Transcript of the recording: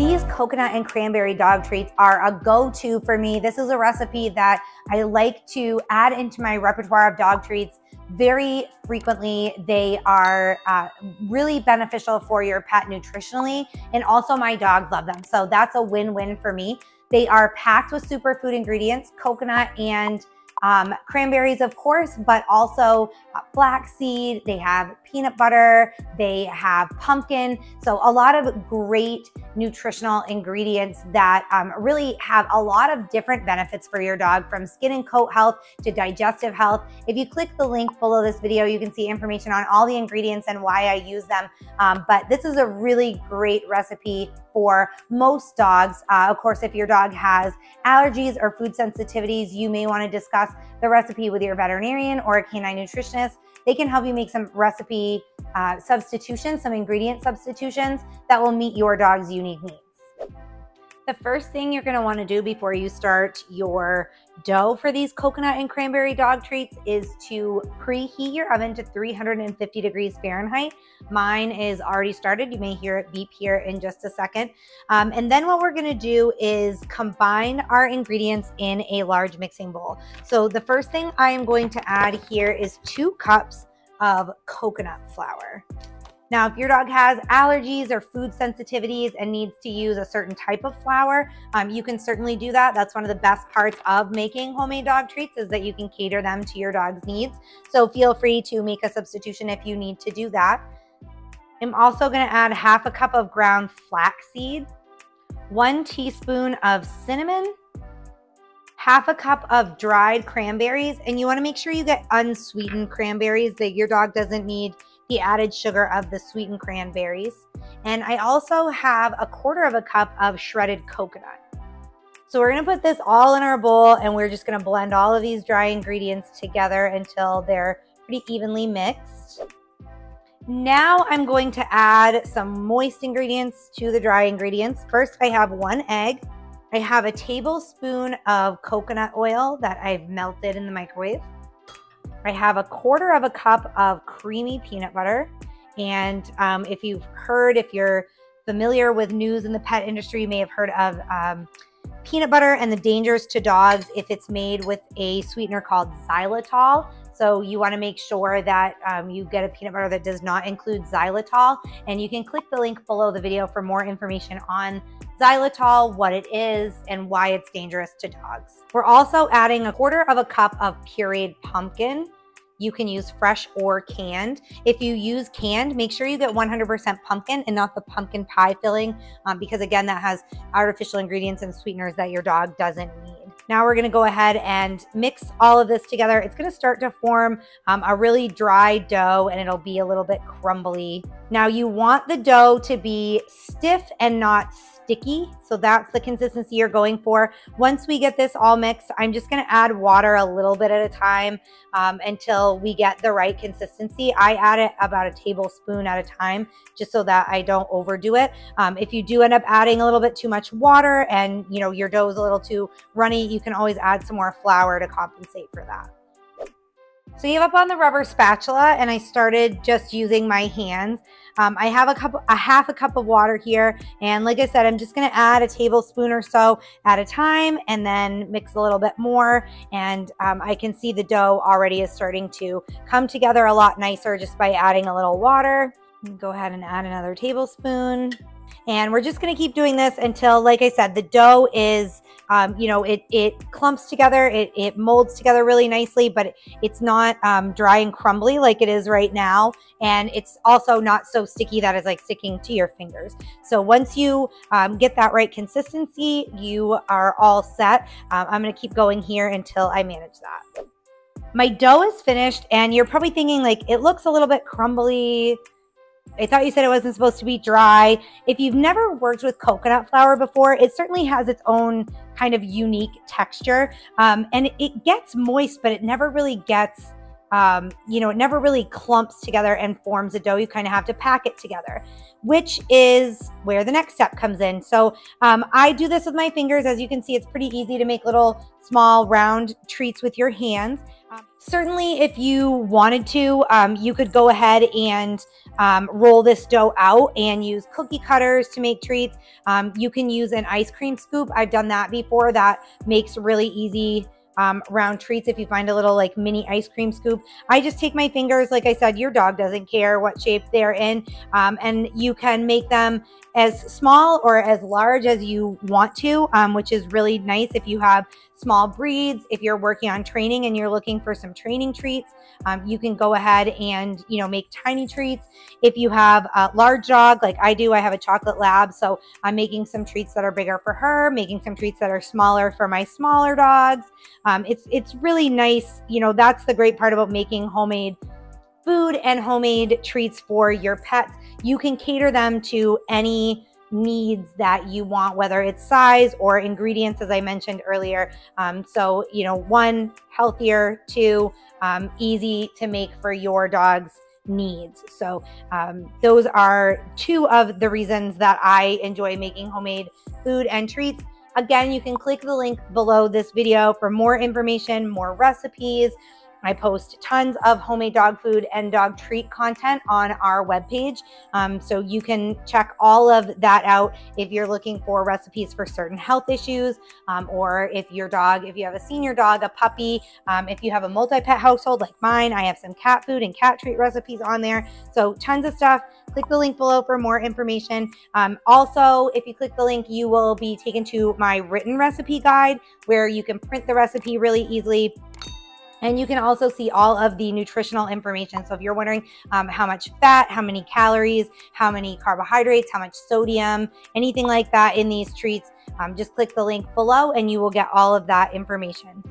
These coconut and cranberry dog treats are a go-to for me. This is a recipe that I like to add into my repertoire of dog treats very frequently. They are really beneficial for your pet nutritionally, and also my dogs love them. So that's a win-win for me. They are packed with superfood ingredients, coconut and cranberries, of course, but also flaxseed. They have peanut butter, they have pumpkin. So a lot of great nutritional ingredients that really have a lot of different benefits for your dog, from skin and coat health to digestive health. If you click the link below this video, you can see information on all the ingredients and why I use them. But this is a really great recipe for most dogs. Of course, if your dog has allergies or food sensitivities, you may want to discuss the recipe with your veterinarian or a canine nutritionist. They can help you make some recipe substitutions, some ingredient substitutions that will meet your dog's unique needs. The first thing you're going to want to do before you start your dough for these coconut and cranberry dog treats is to preheat your oven to 350 degrees Fahrenheit. Mine is already started. You may hear it beep here in just a second. And then what we're going to do is combine our ingredients in a large mixing bowl. So the first thing I am going to add here is 2 cups of coconut flour. Now, if your dog has allergies or food sensitivities and needs to use a certain type of flour, you can certainly do that. That's one of the best parts of making homemade dog treats, is that you can cater them to your dog's needs. So feel free to make a substitution if you need to do that. I'm also going to add half a cup of ground flaxseed, 1 teaspoon of cinnamon, half a cup of dried cranberries, and you want to make sure you get unsweetened cranberries, that your dog doesn't need the added sugar of the sweetened cranberries. And I also have 1/4 cup of shredded coconut. So we're going to put this all in our bowl, and we're just going to blend all of these dry ingredients together until they're pretty evenly mixed. Now I'm going to add some moist ingredients to the dry ingredients. First, I have 1 egg. I have a tablespoon of coconut oil that I've melted in the microwave. I have 1/4 cup of creamy peanut butter. And if you're familiar with news in the pet industry, you may have heard of peanut butter and the dangers to dogs if it's made with a sweetener called xylitol. So you want to make sure that you get a peanut butter that does not include xylitol. And you can click the link below the video for more information on xylitol, what it is, and why it's dangerous to dogs. We're also adding 1/4 cup of pureed pumpkin. You can use fresh or canned. If you use canned, make sure you get 100% pumpkin and not the pumpkin pie filling, because again, that has artificial ingredients and sweeteners that your dog doesn't need. Now we're gonna go ahead and mix all of this together. It's gonna start to form a really dry dough, and it'll be a little bit crumbly. Now you want the dough to be stiff and not sticky. So that's the consistency you're going for. Once we get this all mixed, I'm just gonna add water a little bit at a time until we get the right consistency. I add it about 1 tablespoon at a time, just so that I don't overdo it. If you do end up adding a little bit too much water and your dough is a little too runny, you can always add some more flour to compensate for that. So you have up on the rubber spatula, and I started just using my hands. I have half a cup of water here, and like I said, I'm just gonna add 1 tablespoon or so at a time, and then mix a little bit more. And I can see the dough already is starting to come together a lot nicer just by adding a little water. Go ahead and add another tablespoon. And we're just gonna keep doing this until, like I said, the dough is, it clumps together, it molds together really nicely, but it's not dry and crumbly like it is right now. And it's also not so sticky that it's like sticking to your fingers. So once you get that right consistency, you are all set. I'm gonna keep going here until I manage that. My dough is finished, and you're probably thinking, like, it looks a little bit crumbly. I thought you said it wasn't supposed to be dry. If you've never worked with coconut flour before, it certainly has its own kind of unique texture. And it gets moist, but it never really gets it never really clumps together and forms a dough. You kind of have to pack it together, which is where the next step comes in. So I do this with my fingers. As you can see, it's pretty easy to make little small round treats with your hands. Certainly, if you wanted to, you could go ahead and roll this dough out and use cookie cutters to make treats. You can use an ice cream scoop. I've done that before. That makes really easy round treats if you find a little like mini ice cream scoop. I just take my fingers. Like I said, your dog doesn't care what shape they're in, and you can make them as small or as large as you want to, which is really nice if you have small breeds. If you're working on training and you're looking for some training treats, you can go ahead and make tiny treats. If you have a large dog like I do, I have a chocolate lab, so I'm making some treats that are bigger for her, making some treats that are smaller for my smaller dogs. It's really nice. That's the great part about making homemade food and homemade treats for your pets. You can cater them to any needs that you want, whether it's size or ingredients, as I mentioned earlier. So, one, healthier, two, easy to make for your dog's needs. So those are two of the reasons that I enjoy making homemade food and treats. Again, you can click the link below this video for more information, more recipes. I post tons of homemade dog food and dog treat content on our webpage. So you can check all of that out if you're looking for recipes for certain health issues, or if you have a senior dog, a puppy, if you have a multi-pet household like mine, I have some cat food and cat treat recipes on there. So tons of stuff. Click the link below for more information. Also, if you click the link, you will be taken to my written recipe guide where you can print the recipe really easily. And you can also see all of the nutritional information. So if you're wondering how much fat, how many calories, how many carbohydrates, how much sodium, anything like that in these treats, just click the link below and you will get all of that information.